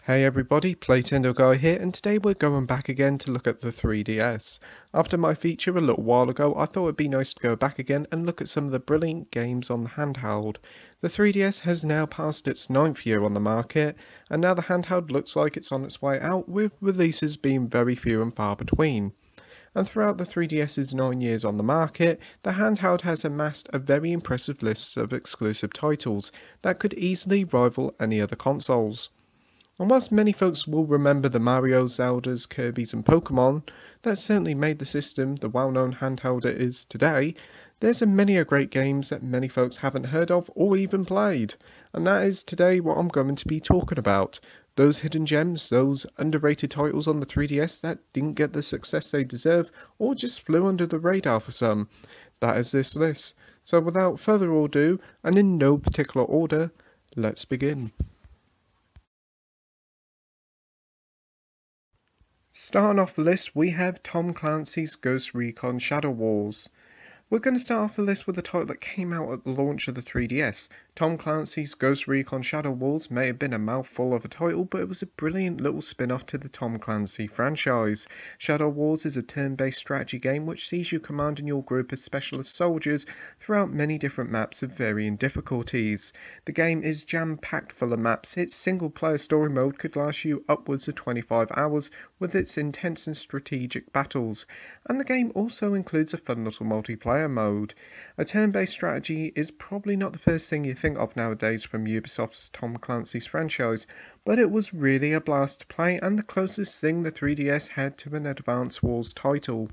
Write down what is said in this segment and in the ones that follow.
Hey everybody, Playtendoguy here, and today we're going back again to look at the 3DS. After my feature a little while ago, I thought it'd be nice to go back again and look at some of the brilliant games on the handheld. The 3DS has now passed its 9th year on the market, and now the handheld looks like it's on its way out, with releases being very few and far between. And throughout the 3DS's 9 years on the market, the handheld has amassed a very impressive list of exclusive titles that could easily rival any other consoles. And whilst many folks will remember the Mario, Zeldas, Kirby's and Pokemon that certainly made the system the well-known handheld it is today, there's many a great games that many folks haven't heard of or even played. And that is today what I'm going to be talking about. Those hidden gems, those underrated titles on the 3DS that didn't get the success they deserve or just flew under the radar for some. That is this list. So without further ado, and in no particular order, let's begin. Starting off the list, we have Tom Clancy's Ghost Recon Shadow Wars. We're going to start off the list with a title that came out at the launch of the 3DS. Tom Clancy's Ghost Recon Shadow Wars may have been a mouthful of a title, but it was a brilliant little spin-off to the Tom Clancy franchise. Shadow Wars is a turn-based strategy game which sees you commanding your group as specialist soldiers throughout many different maps of varying difficulties. The game is jam-packed full of maps. Its single-player story mode could last you upwards of 25 hours with its intense and strategic battles, and the game also includes a fun little multiplayer mode. A turn-based strategy is probably not the first thing you think of nowadays from Ubisoft's Tom Clancy's franchise, but it was really a blast to play and the closest thing the 3DS had to an Advance Wars title.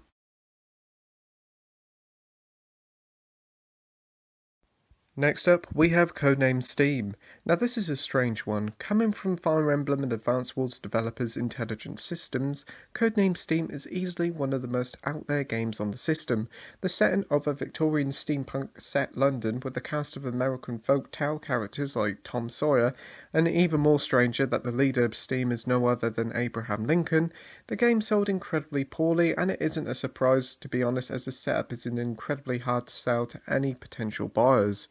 Next up, we have Codename S.T.E.A.M. Now this is a strange one. Coming from Fire Emblem and Advance Wars developers Intelligent Systems, Codename S.T.E.A.M is easily one of the most out there games on the system. The setting of a Victorian steampunk set London with a cast of American folktale characters like Tom Sawyer, and even more stranger that the leader of S.T.E.A.M is no other than Abraham Lincoln, the game sold incredibly poorly, and it isn't a surprise to be honest, as the setup is incredibly hard to sell to any potential buyers.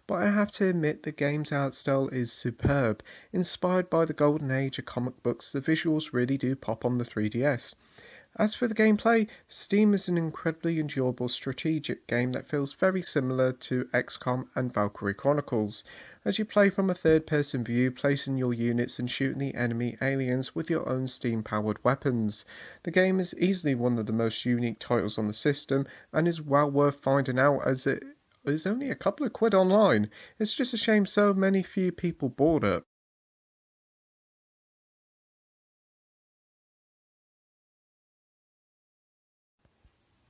But I have to admit the game's art style is superb. Inspired by the golden age of comic books, the visuals really do pop on the 3DS. As for the gameplay, S.T.E.A.M is an incredibly enjoyable strategic game that feels very similar to XCOM and Valkyrie Chronicles, as you play from a third-person view, placing your units and shooting the enemy aliens with your own steam-powered weapons. The game is easily one of the most unique titles on the system, and is well worth finding out as it is only a couple of quid online. It's just a shame so many few people bought it.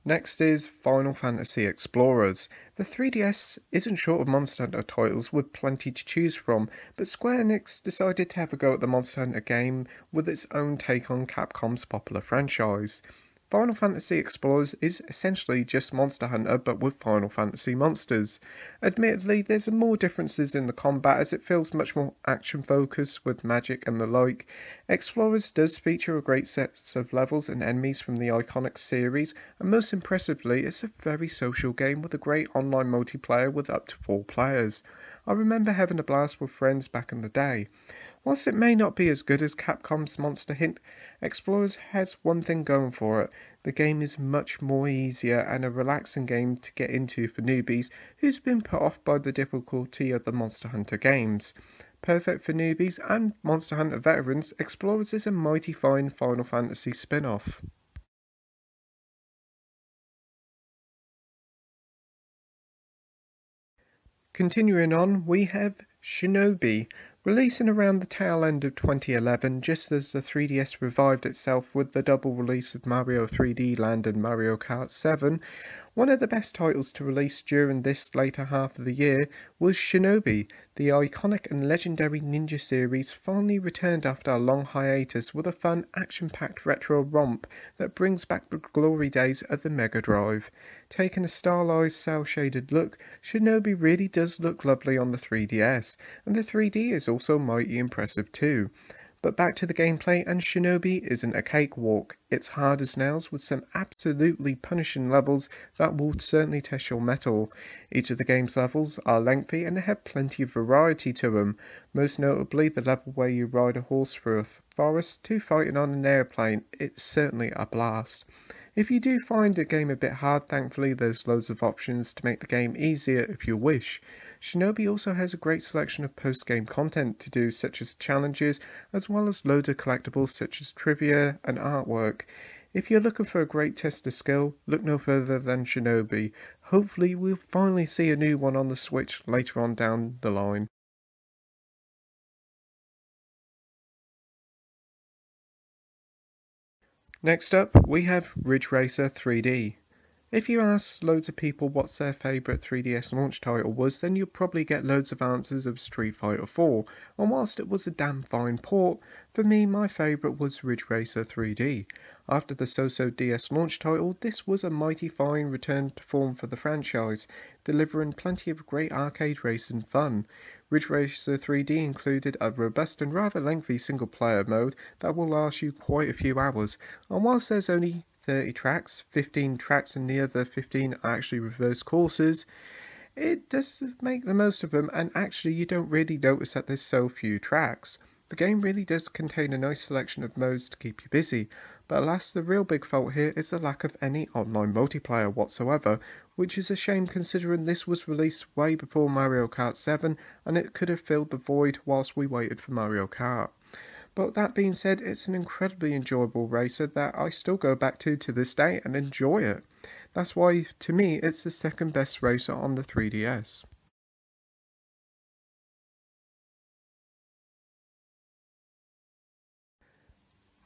Next is Final Fantasy Explorers. The 3DS isn't short of Monster Hunter titles with plenty to choose from, but Square Enix decided to have a go at the Monster Hunter game with its own take on Capcom's popular franchise. Final Fantasy Explorers is essentially just Monster Hunter but with Final Fantasy monsters. Admittedly, there's more differences in the combat as it feels much more action focused with magic and the like. Explorers does feature a great set of levels and enemies from the iconic series, and most impressively, it's a very social game with a great online multiplayer with up to 4 players. I remember having a blast with friends back in the day. Whilst it may not be as good as Capcom's Monster Hint, Explorers has one thing going for it. The game is much more easier and a relaxing game to get into for newbies who's been put off by the difficulty of the Monster Hunter games. Perfect for newbies and Monster Hunter veterans, Explorers is a mighty fine Final Fantasy spin-off. Continuing on, we have Shinobi. Releasing around the tail end of 2011, just as the 3DS revived itself with the double release of Mario 3D Land and Mario Kart 7, one of the best titles to release during this later half of the year was Shinobi. The iconic and legendary ninja series finally returned after a long hiatus with a fun, action-packed retro romp that brings back the glory days of the Mega Drive. Taking a stylized, cel-shaded look, Shinobi really does look lovely on the 3DS, and the 3D is also mighty impressive too. But back to the gameplay, and Shinobi isn't a cakewalk. It's hard as nails with some absolutely punishing levels that will certainly test your mettle. Each of the game's levels are lengthy and they have plenty of variety to them, most notably the level where you ride a horse through a forest to fighting on an airplane. It's certainly a blast. If you do find the game a bit hard, thankfully there's loads of options to make the game easier if you wish. Shinobi also has a great selection of post-game content to do, such as challenges, as well as loads of collectibles such as trivia and artwork. If you're looking for a great test of skill, look no further than Shinobi. Hopefully we'll finally see a new one on the Switch later on down the line. Next up, we have Ridge Racer 3D. If you ask loads of people what's their favourite 3DS launch title was, then you'll probably get loads of answers of Street Fighter 4, and whilst it was a damn fine port, for me my favourite was Ridge Racer 3D. After the so-so DS launch title, this was a mighty fine return to form for the franchise, delivering plenty of great arcade racing fun. Ridge Racer 3D included a robust and rather lengthy single-player mode that will last you quite a few hours, and whilst there's only 30 tracks, 15 tracks and the other 15 are actually reverse courses, it does make the most of them, and actually you don't really notice that there's so few tracks. The game really does contain a nice selection of modes to keep you busy, but alas the real big fault here is the lack of any online multiplayer whatsoever, which is a shame considering this was released way before Mario Kart 7 and it could have filled the void whilst we waited for Mario Kart. But that being said, it's an incredibly enjoyable racer that I still go back to this day and enjoy it. That's why, to me, it's the second best racer on the 3DS.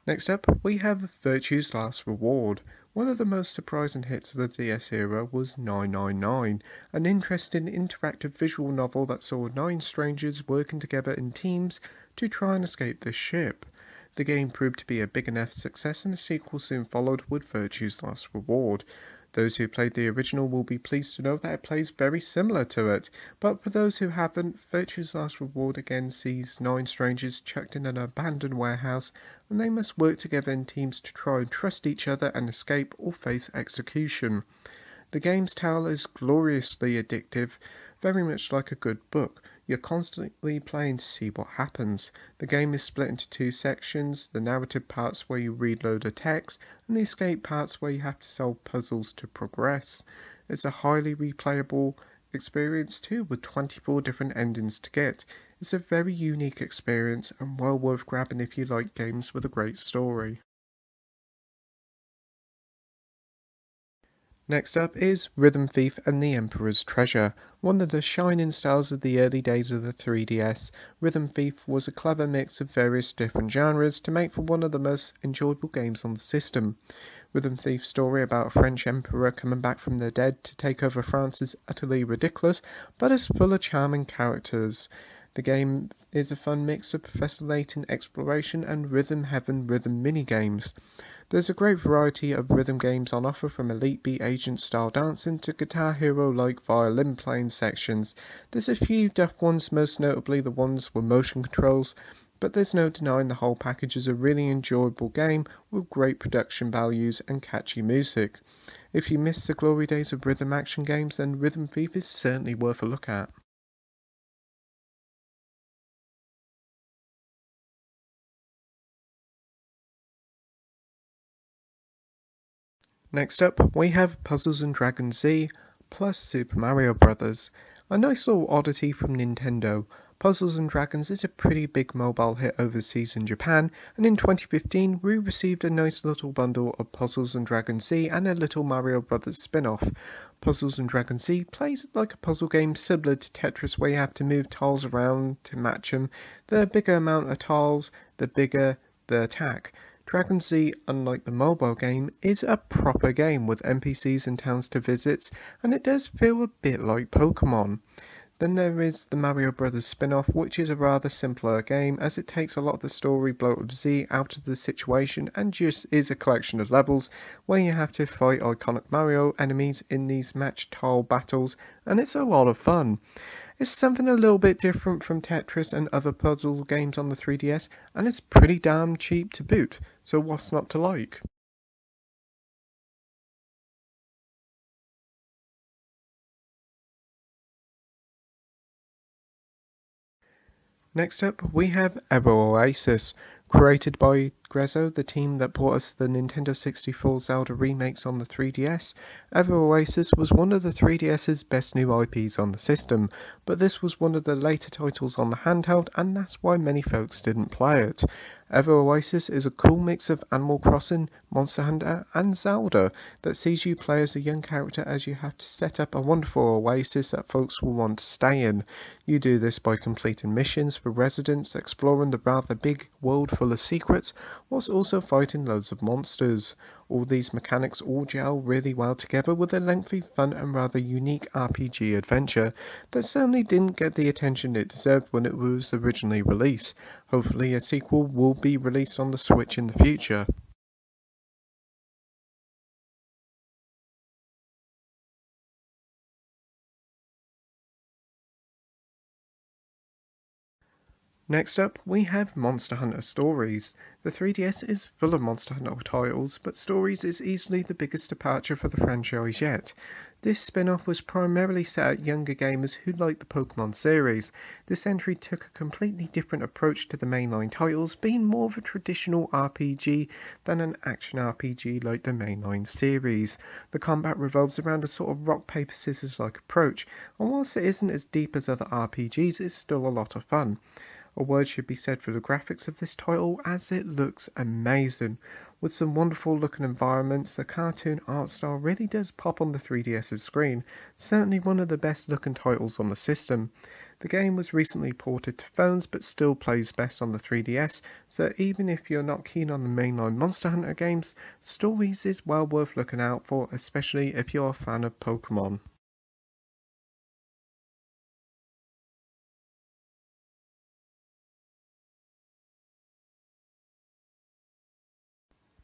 Next up, we have Virtue's Last Reward. One of the most surprising hits of the DS era was 999, an interesting interactive visual novel that saw 9 strangers working together in teams to try and escape this ship. The game proved to be a big enough success and a sequel soon followed with Virtue's Last Reward. Those who played the original will be pleased to know that it plays very similar to it, but for those who haven't, Virtue's Last Reward again sees 9 strangers chucked in an abandoned warehouse and they must work together in teams to try and trust each other and escape or face execution. The game's tale is gloriously addictive, very much like a good book. You're constantly playing to see what happens. The game is split into 2 sections, the narrative parts where you read load of text, and the escape parts where you have to solve puzzles to progress. It's a highly replayable experience too, with 24 different endings to get. It's a very unique experience and well worth grabbing if you like games with a great story. Next up is Rhythm Thief and the Emperor's Treasure. One of the shining stars of the early days of the 3DS, Rhythm Thief was a clever mix of various different genres to make for one of the most enjoyable games on the system. Rhythm Thief's story about a French emperor coming back from the dead to take over France is utterly ridiculous, but is full of charming characters. The game is a fun mix of Professor Layton exploration and rhythm heaven rhythm minigames. There's a great variety of rhythm games on offer, from Elite Beat Agent style dancing to Guitar Hero like violin playing sections. There's a few deaf ones, most notably the ones with motion controls, but there's no denying the whole package is a really enjoyable game with great production values and catchy music. If you miss the glory days of rhythm action games, then Rhythm Thief is certainly worth a look at. Next up, we have Puzzles and Dragons Z plus Super Mario Bros. A nice little oddity from Nintendo. Puzzles and Dragons is a pretty big mobile hit overseas in Japan, and in 2015 we received a nice little bundle of Puzzles and Dragons Z and a little Mario Bros. Spin-off. Puzzles and Dragons Z plays like a puzzle game similar to Tetris, where you have to move tiles around to match them. The bigger amount of tiles, the bigger the attack. Dragon Z, unlike the mobile game, is a proper game with NPCs and towns to visit, and it does feel a bit like Pokemon. Then there is the Mario Bros. Spin-off, which is a rather simpler game as it takes a lot of the story bloat of Z out of the situation and just is a collection of levels where you have to fight iconic Mario enemies in these match tile battles, and it's a lot of fun. It's something a little bit different from Tetris and other puzzle games on the 3DS, and it's pretty damn cheap to boot, so what's not to like? Next up, we have Ever Oasis. Created by Grezzo, the team that brought us the Nintendo 64 Zelda remakes on the 3DS, Ever Oasis was one of the 3DS's best new IPs on the system, but this was one of the later titles on the handheld, and that's why many folks didn't play it. Ever Oasis is a cool mix of Animal Crossing, Monster Hunter, and Zelda that sees you play as a young character as you have to set up a wonderful oasis that folks will want to stay in. You do this by completing missions for residents, exploring the rather big world full of secrets, whilst also fighting loads of monsters. All these mechanics all gel really well together with a lengthy, fun and rather unique RPG adventure that certainly didn't get the attention it deserved when it was originally released. Hopefully a sequel will be released on the Switch in the future. Next up, we have Monster Hunter Stories. The 3DS is full of Monster Hunter titles, but Stories is easily the biggest departure for the franchise yet. This spin-off was primarily set at younger gamers who liked the Pokemon series. This entry took a completely different approach to the mainline titles, being more of a traditional RPG than an action RPG like the mainline series. The combat revolves around a sort of rock paper scissors like approach, and whilst it isn't as deep as other RPGs, it's still a lot of fun. A word should be said for the graphics of this title, as it looks amazing. With some wonderful looking environments, the cartoon art style really does pop on the 3DS's screen, certainly one of the best looking titles on the system. The game was recently ported to phones but still plays best on the 3DS, so even if you're not keen on the mainline Monster Hunter games, Stories is well worth looking out for, especially if you're a fan of Pokemon.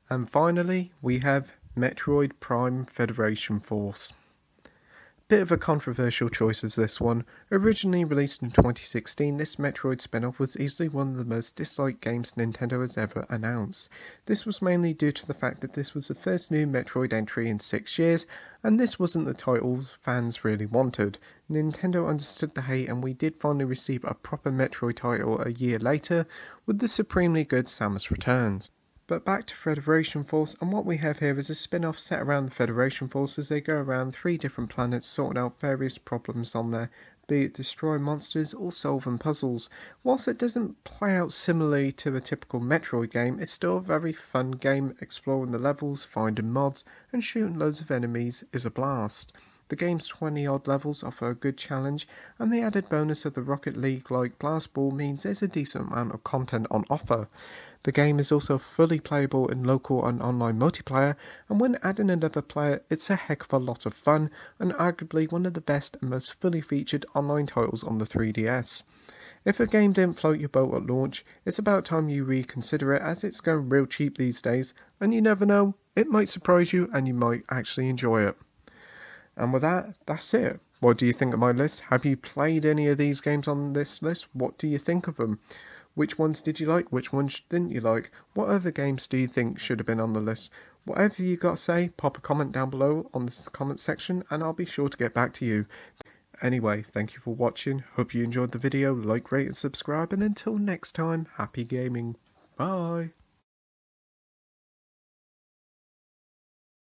And finally, we have Metroid Prime Federation Force. Bit of a controversial choice is this one. Originally released in 2016, this Metroid spin-off was easily one of the most disliked games Nintendo has ever announced. This was mainly due to the fact that this was the first new Metroid entry in 6 years, and this wasn't the title fans really wanted. Nintendo understood the hate, and we did finally receive a proper Metroid title a year later with the supremely good Samus Returns. But back to Federation Force, and what we have here is a spin-off set around the Federation Force as they go around 3 different planets sorting out various problems on there, be it destroying monsters or solving puzzles. Whilst it doesn't play out similarly to a typical Metroid game, it's still a very fun game. Exploring the levels, finding mods, and shooting loads of enemies is a blast. The game's 20 odd levels offer a good challenge, and the added bonus of the Rocket League like Blast Ball means there's a decent amount of content on offer. The game is also fully playable in local and online multiplayer, and when adding another player, it's a heck of a lot of fun, and arguably one of the best and most fully featured online titles on the 3DS. If a game didn't float your boat at launch, it's about time you reconsider it, as it's going real cheap these days, and you never know, it might surprise you and you might actually enjoy it. And with that, that's it. What do you think of my list? Have you played any of these games on this list? What do you think of them? Which ones did you like? Which ones didn't you like? What other games do you think should have been on the list? Whatever you got to say, pop a comment down below on the comment section and I'll be sure to get back to you. Anyway, thank you for watching. Hope you enjoyed the video. Like, rate and subscribe, and until next time, happy gaming. Bye.